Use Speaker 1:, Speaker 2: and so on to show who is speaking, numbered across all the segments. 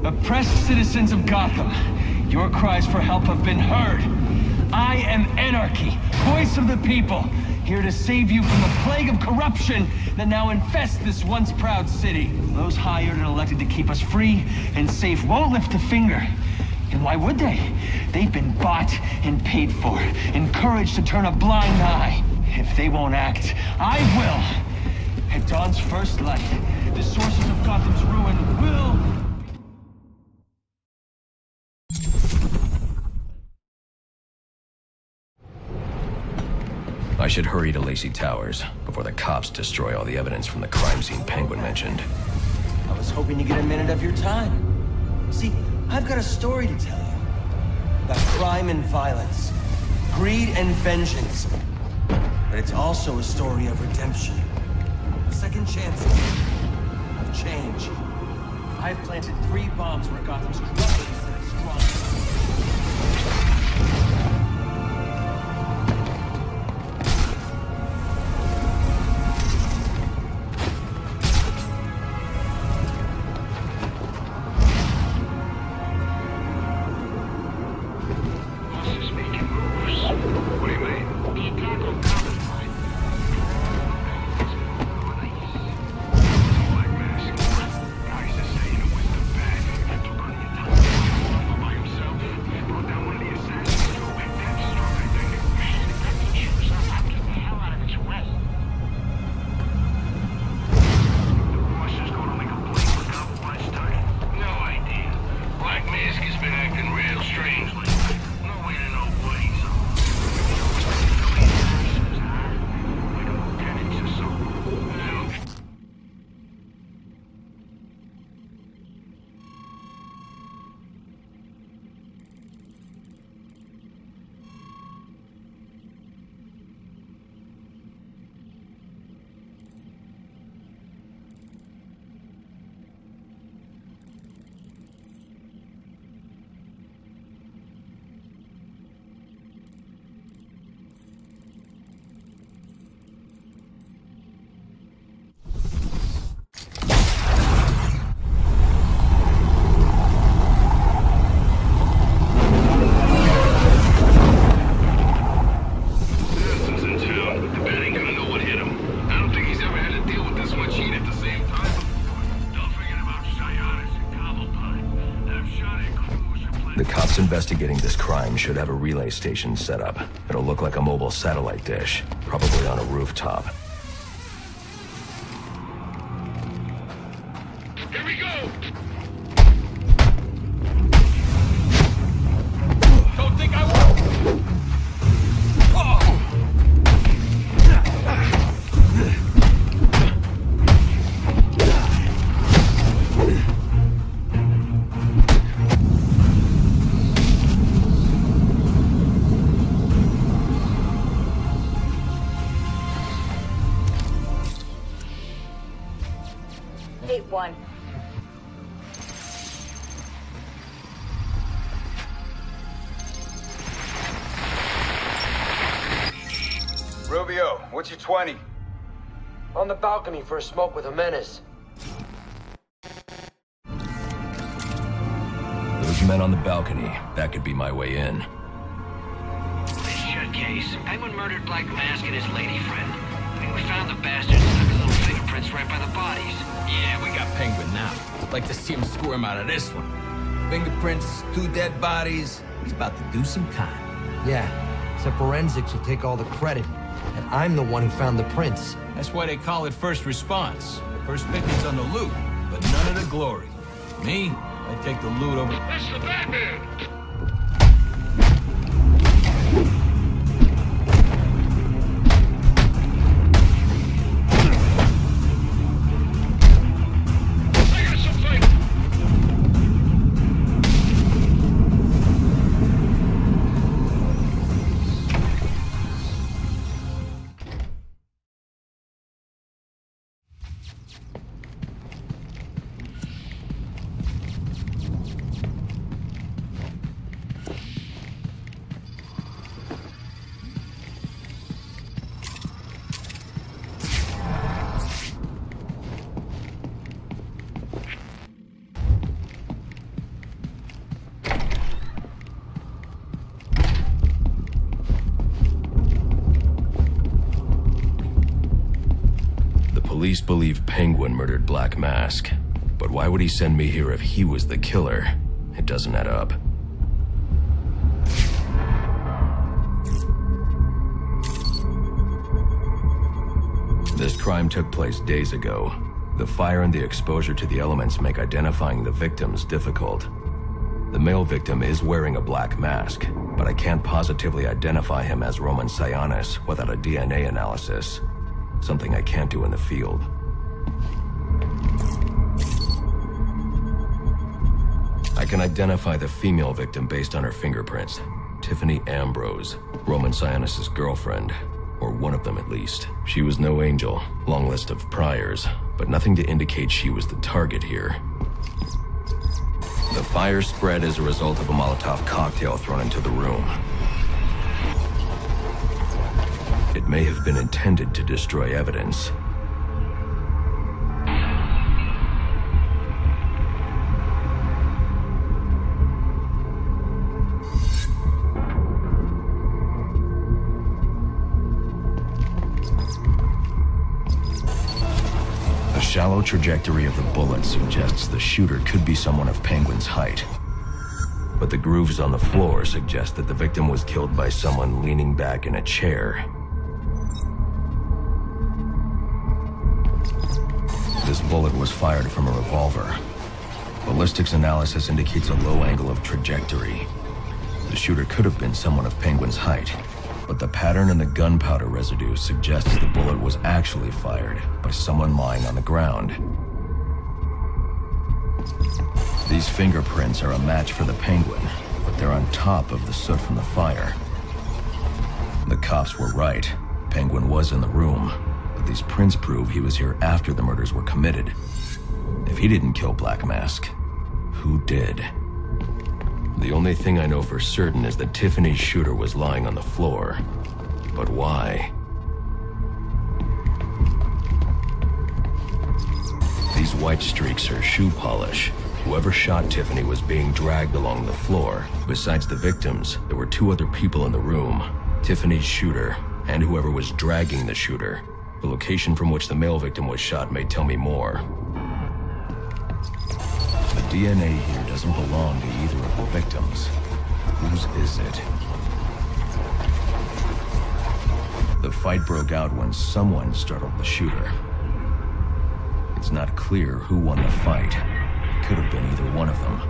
Speaker 1: Oppressed citizens of Gotham, your cries for help have been heard. I am Anarchy, voice of the people, here to save you from the plague of corruption that now infests this once proud city. Those hired and elected to keep us free and safe won't lift a finger. And why would they? They've been bought and paid for, encouraged to turn a blind eye. If they won't act, I will. At dawn's first light, the sources of Gotham's ruin will...
Speaker 2: I should hurry to Lacey Towers before the cops destroy all the evidence from the crime scene Penguin mentioned.
Speaker 1: I was hoping to get a minute of your time. See, I've got a story to tell you. About crime and violence. Greed and vengeance. But it's also a story of redemption. Of second chances. Of change. I've planted 3 bombs where Gotham's corrupted instead of strong.
Speaker 2: Investigating this crime should have a relay station set up. It'll look like a mobile satellite dish, probably on a rooftop.
Speaker 3: Here we go! Don't think I won't!
Speaker 4: One.
Speaker 5: Rubio, what's your 20?
Speaker 6: On the balcony for a smoke with a menace.
Speaker 2: Those men on the balcony, that could be my way in.
Speaker 7: This shut case. Penguin murdered Black Mask and his lady friend. We found the bastards and took his little fingerprints right by the bodies.
Speaker 8: Yeah, we got Penguin now. Like to see him squirm out of this one. Fingerprints, 2 dead bodies. He's about to do some time.
Speaker 6: Yeah, except forensics will take all the credit. And I'm the one who found the prints.
Speaker 8: That's why they call it first response. First pickings on the loot, but none of the glory. Me, I take the loot over...
Speaker 3: That's the Batman!
Speaker 2: police believe Penguin murdered Black Mask. But why would he send me here if he was the killer? It doesn't add up. This crime took place days ago. The fire and the exposure to the elements make identifying the victims difficult. The male victim is wearing a black mask, but I can't positively identify him as Roman Sionis without a DNA analysis. Something I can't do in the field. I can identify the female victim based on her fingerprints. Tiffany Ambrose, Roman Sionis' girlfriend. Or one of them at least. She was no angel, long list of priors, but nothing to indicate she was the target here. The fire spread as a result of a Molotov cocktail thrown into the room. It may have been intended to destroy evidence. The shallow trajectory of the bullet suggests the shooter could be someone of Penguin's height. But the grooves on the floor suggest that the victim was killed by someone leaning back in a chair. This bullet was fired from a revolver. Ballistics analysis indicates a low angle of trajectory. The shooter could have been someone of Penguin's height, but the pattern in the gunpowder residue suggests the bullet was actually fired by someone lying on the ground. These fingerprints are a match for the Penguin, but they're on top of the soot from the fire. The cops were right. Penguin was in the room, but these prints prove he was here after the murders were committed. If he didn't kill Black Mask, who did? The only thing I know for certain is that Tiffany's shooter was lying on the floor. But why? These white streaks are shoe polish. Whoever shot Tiffany was being dragged along the floor. Besides the victims, there were two other people in the room. Tiffany's shooter, and whoever was dragging the shooter. The location from which the male victim was shot may tell me more. The DNA here doesn't belong to either of the victims. Whose is it? The fight broke out when someone startled the shooter. It's not clear who won the fight. It could have been either one of them.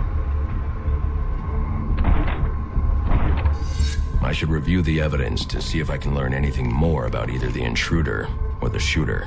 Speaker 2: I should review the evidence to see if I can learn anything more about either the intruder or the shooter.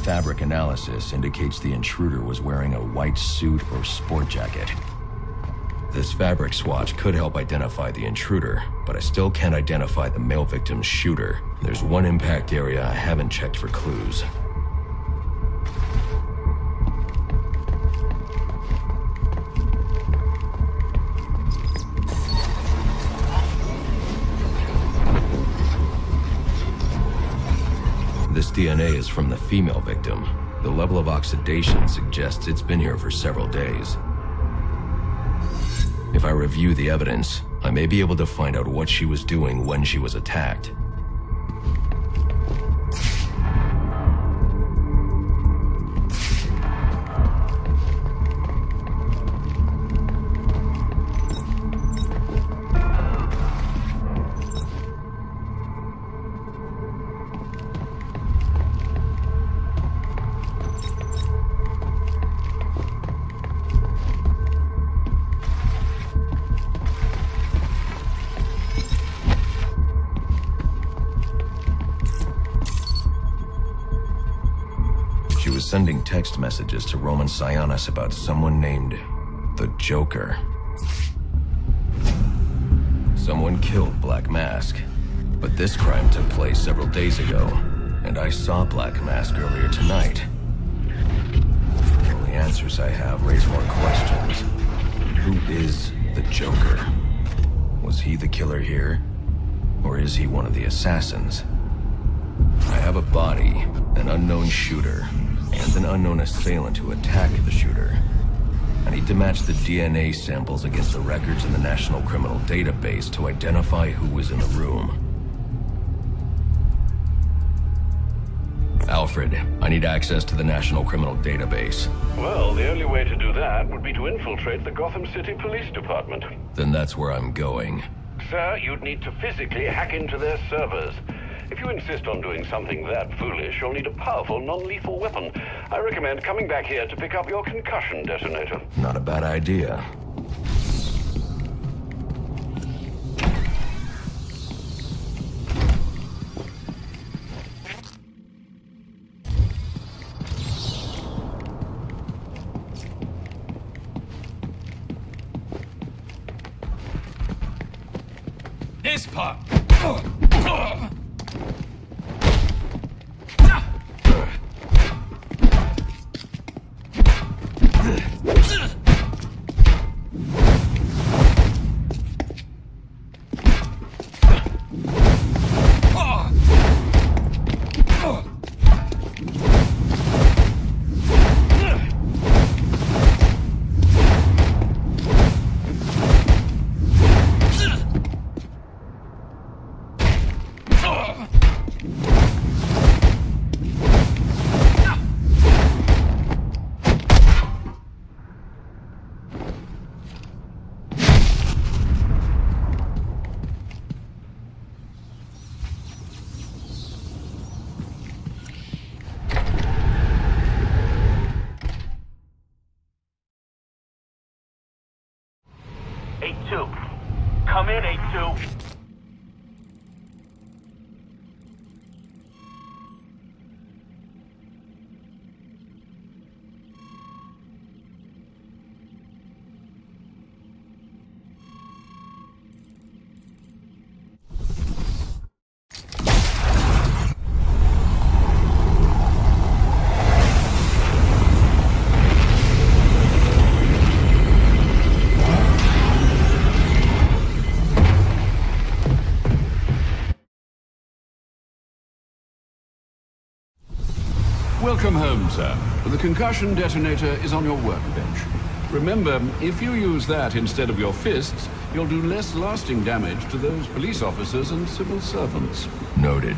Speaker 2: Fabric analysis indicates the intruder was wearing a white suit or sport jacket. This fabric swatch could help identify the intruder, but I still can't identify the male victim's shooter. There's one impact area I haven't checked for clues. This DNA is from the female victim. The level of oxidation suggests it's been here for several days. If I review the evidence, I may be able to find out what she was doing when she was attacked. sending text messages to Roman Sionis about someone named the Joker. Someone killed Black Mask, but this crime took place several days ago, and I saw Black Mask earlier tonight. The only answers I have raise more questions. Who is the Joker? Was he the killer here? Or is he one of the assassins? I have a body, an unknown shooter, and an unknown assailant who attacked the shooter. I need to match the DNA samples against the records in the National Criminal Database to identify who was in the room. Alfred, I need access to the National Criminal Database.
Speaker 4: Well, the only way to do that would be to infiltrate the Gotham City Police Department.
Speaker 2: Then that's where I'm going.
Speaker 4: Sir, you'd need to physically hack into their servers. If you insist on doing something that foolish, you'll need a powerful, non-lethal weapon. I recommend coming back here to pick up your concussion detonator.
Speaker 2: Not a bad idea.
Speaker 1: This part!
Speaker 5: Come in, 8-2.
Speaker 9: Welcome home, sir. The concussion detonator is on your workbench. Remember, if you use that instead of your fists, you'll do less lasting damage to those police officers and civil servants.
Speaker 2: Noted.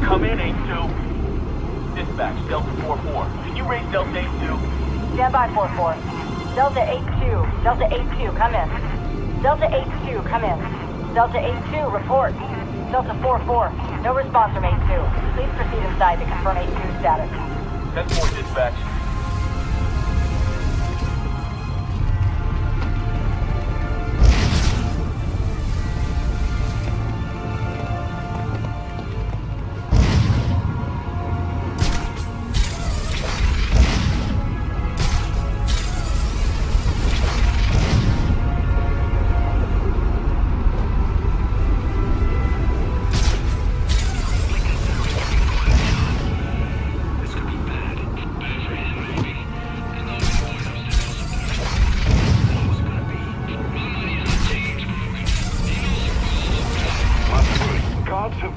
Speaker 5: Come in, 8-2. Dispatch, Delta 4-4. Can you raise Delta 8-2?
Speaker 10: Stand by, 4-4. Delta 8-2. Delta 8-2, come in. Delta 8-2, come in. Delta 8-2, report. Delta 4-4, no response from 8-2. Please proceed inside to confirm 8-2 status.
Speaker 5: 10-4, dispatch.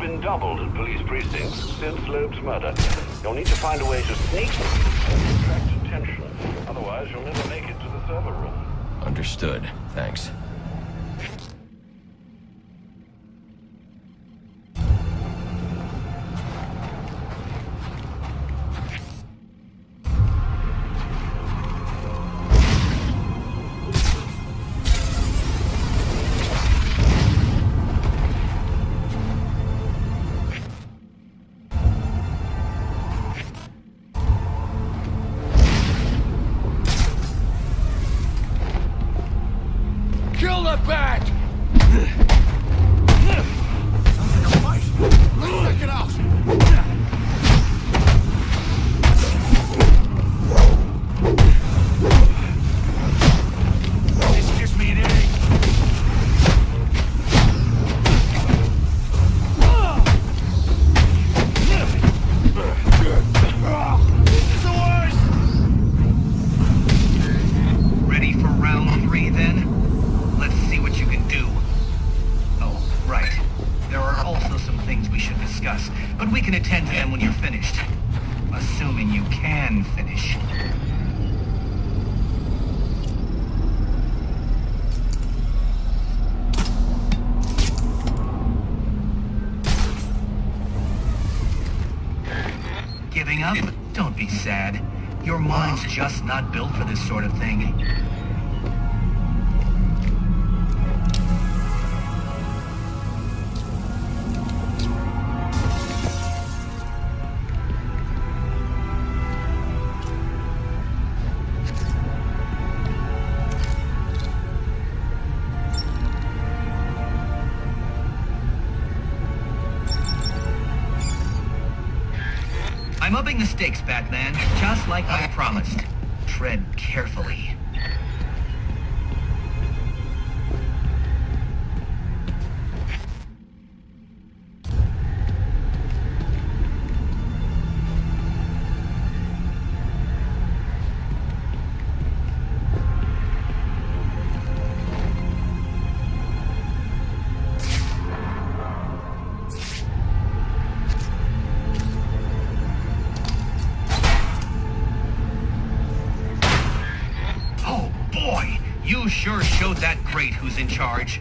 Speaker 4: been doubled at police precincts since Loeb's murder. You'll need to find a way to sneak and attract attention. Otherwise, you'll never make it to the server room.
Speaker 2: Understood. Thanks.
Speaker 3: Kill the bat! Sounds like a fight. Let's check it out. This gives me an headache. This is the worst.
Speaker 7: Ready for round 3 then? Let's see what you can do. Oh, right. There are also some things we should discuss, but we can attend to them when you're finished. Assuming you can finish. Giving up? Don't be sad. Your mind's just not built for this sort of thing. I'm upping the stakes, Batman, just like I promised. Tread carefully. You sure showed that great who's in charge.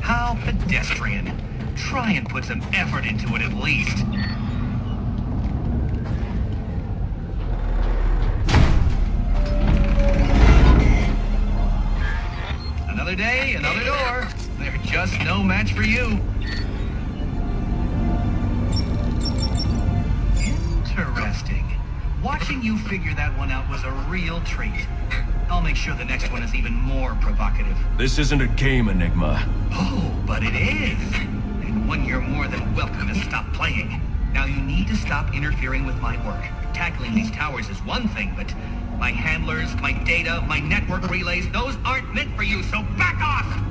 Speaker 7: How pedestrian. Try and put some effort into it at least. Another day, another door. They're just no match for you. Interesting. Watching you figure that one out was a real treat. I'll make sure the next one is even more provocative.
Speaker 2: This isn't a game, Enigma.
Speaker 7: Oh, but it is. And one you're more than welcome to stop playing. Now you need to stop interfering with my work. Tackling these towers is one thing, but my handlers, my data, my network relays, those aren't meant for you, so back off!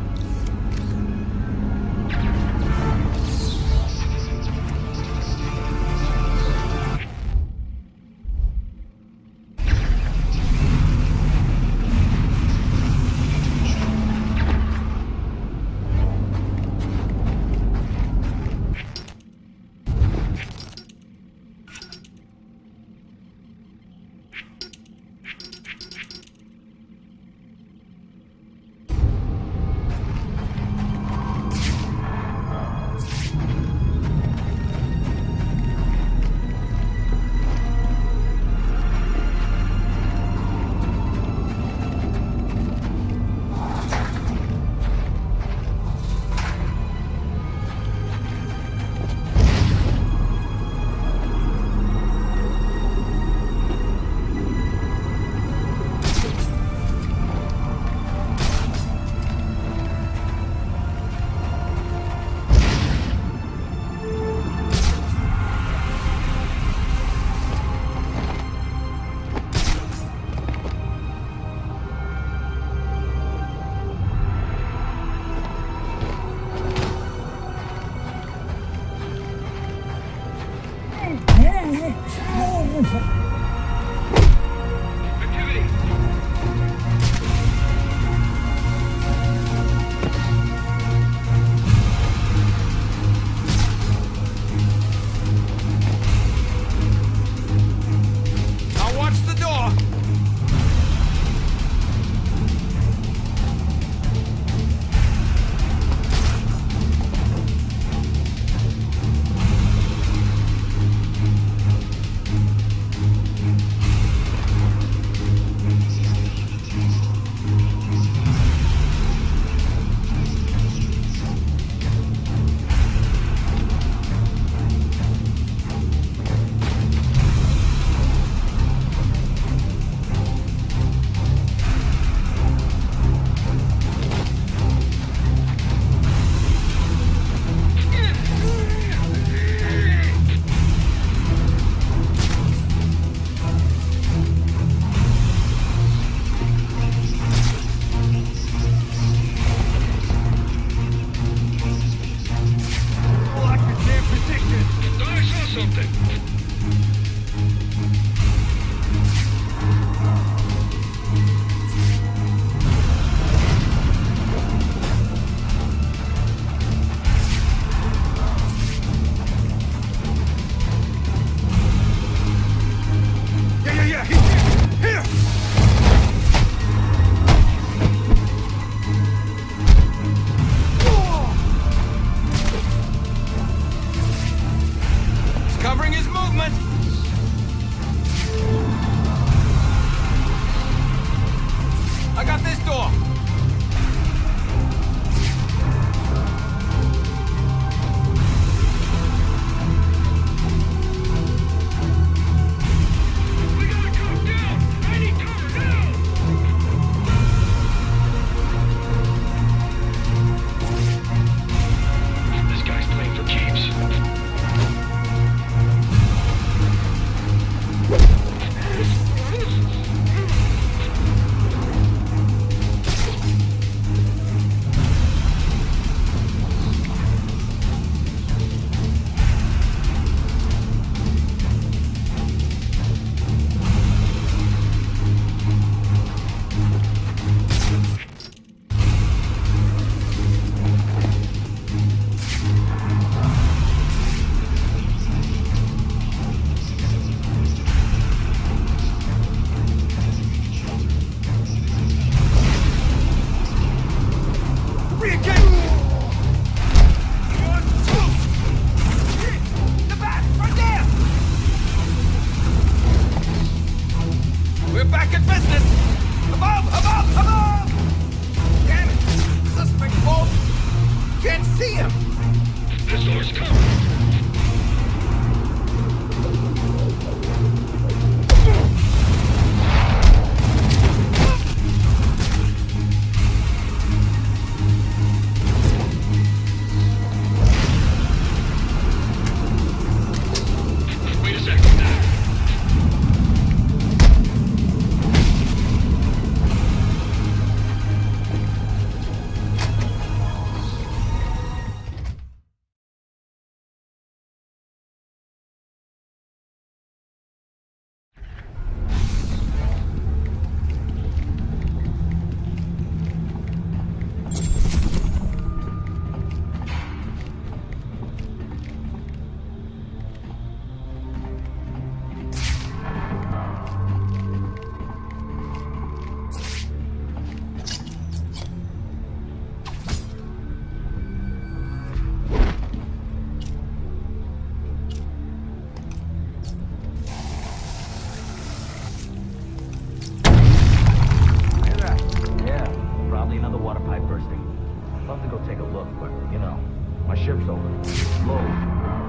Speaker 6: ship's over.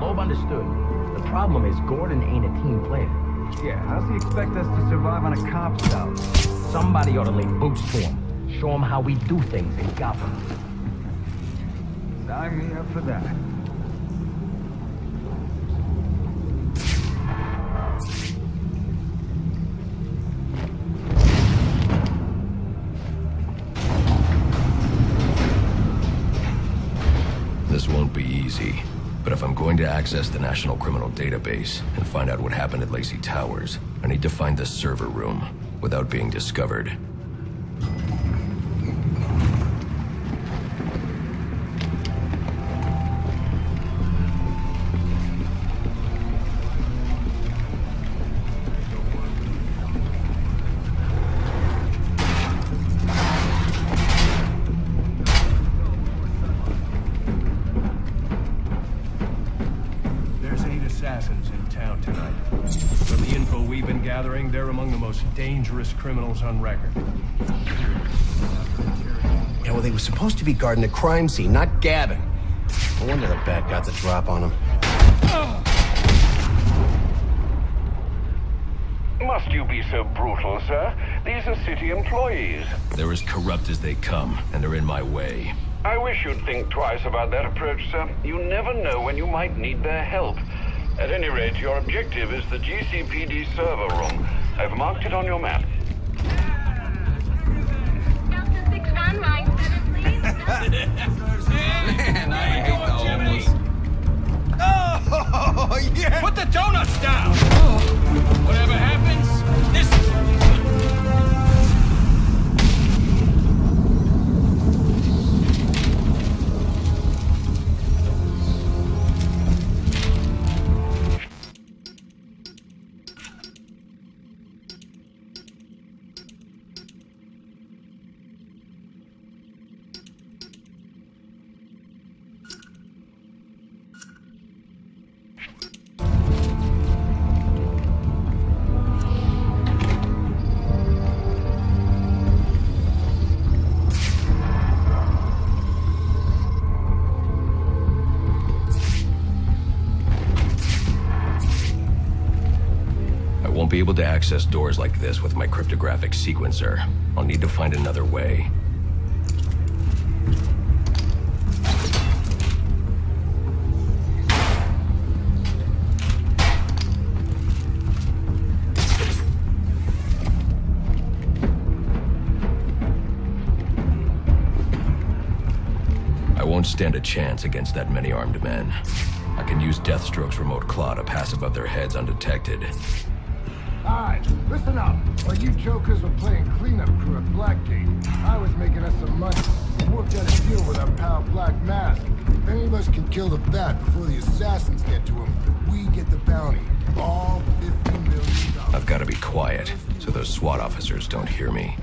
Speaker 6: Loeb understood. The problem is Gordon ain't a team player.
Speaker 11: Yeah, how's he expect us to survive on a cop's out?
Speaker 6: Somebody ought to lay boots to him. Show him how we do things in Gotham.
Speaker 11: Sign me up for that.
Speaker 2: This won't be easy, but if I'm going to access the National Criminal Database and find out what happened at Lacey Towers, I need to find the server room without being discovered.
Speaker 12: They're among the most dangerous criminals on record.
Speaker 13: Yeah, well, they were supposed to be guarding the crime scene, not gabbing. No wonder the bat got the drop on them.
Speaker 4: Must you be so brutal, sir? These are city employees.
Speaker 2: They're as corrupt as they come, and they're in my way.
Speaker 4: I wish you'd think twice about that approach, sir. You never know when you might need their help. At any rate, your objective is the GCPD server room. I've marked it on your map.
Speaker 10: Delta 6-1, line 7, please.
Speaker 8: Man, I hate the homeless.
Speaker 3: Oh, yeah!
Speaker 8: Put the donuts down! Whatever happens, this is...
Speaker 2: Won't be able to access doors like this with my cryptographic sequencer. I'll need to find another way. I won't stand a chance against that many armed men. I can use Deathstroke's remote claw to pass above their heads undetected.
Speaker 3: Alright, listen up. While you jokers were playing cleanup crew at Blackgate, I was making us some money. We worked out a deal with our pal Black Mask. If any of us can kill the Bat before the assassins get to him, we get the bounty. All $50 million.
Speaker 2: I've got to be quiet, so those SWAT officers don't hear me.